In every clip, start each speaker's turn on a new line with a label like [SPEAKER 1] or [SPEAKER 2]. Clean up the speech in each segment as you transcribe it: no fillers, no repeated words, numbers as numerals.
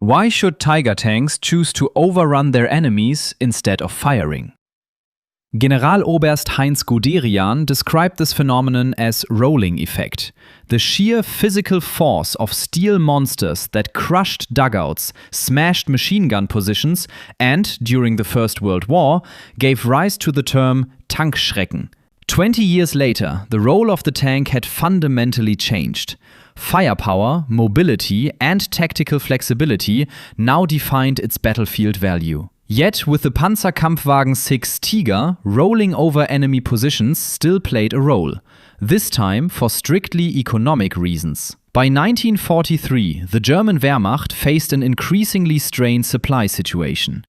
[SPEAKER 1] Why should Tiger tanks choose to overrun their enemies instead of firing? Generaloberst Heinz Guderian described this phenomenon as rolling effect, the sheer physical force of steel monsters that crushed dugouts, smashed machine gun positions, and, during the First World War, gave rise to the term Tankschrecken. 20 years later, the role of the tank had fundamentally changed. Firepower, mobility, and tactical flexibility now defined its battlefield value. Yet, with the Panzerkampfwagen VI Tiger, rolling over enemy positions still played a role, this time for strictly economic reasons. By 1943, the German Wehrmacht faced an increasingly strained supply situation.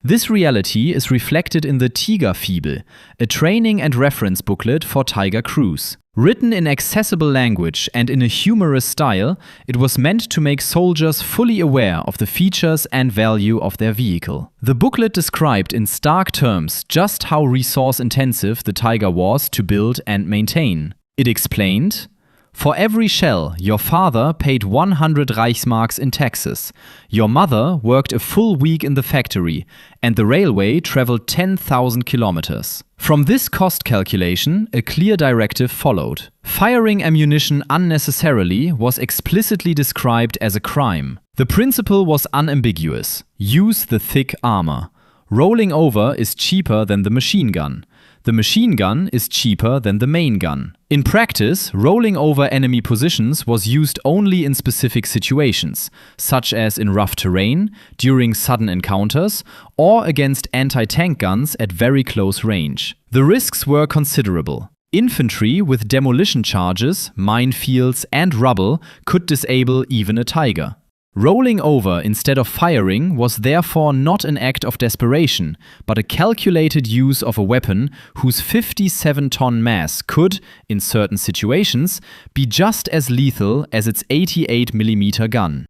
[SPEAKER 1] This reality is reflected in the Tigerfibel, a training and reference booklet for Tiger crews. Written in accessible language and in a humorous style, it was meant to make soldiers fully aware of the features and value of their vehicle. The booklet described in stark terms just how resource-intensive the Tiger was to build and maintain. It explained: for every shell, your father paid 100 Reichsmarks in taxes. Your mother worked a full week in the factory, and the railway traveled 10,000 kilometers. From this cost calculation, a clear directive followed. Firing ammunition unnecessarily was explicitly described as a crime. The principle was unambiguous: use the thick armor. Rolling over is cheaper than the machine gun. The machine gun is cheaper than the main gun. In practice, rolling over enemy positions was used only in specific situations, such as in rough terrain, during sudden encounters, or against anti-tank guns at very close range. The risks were considerable. Infantry with demolition charges, minefields, and rubble could disable even a Tiger. Rolling over instead of firing was therefore not an act of desperation, but a calculated use of a weapon whose 57-ton mass could, in certain situations, be just as lethal as its 88mm gun.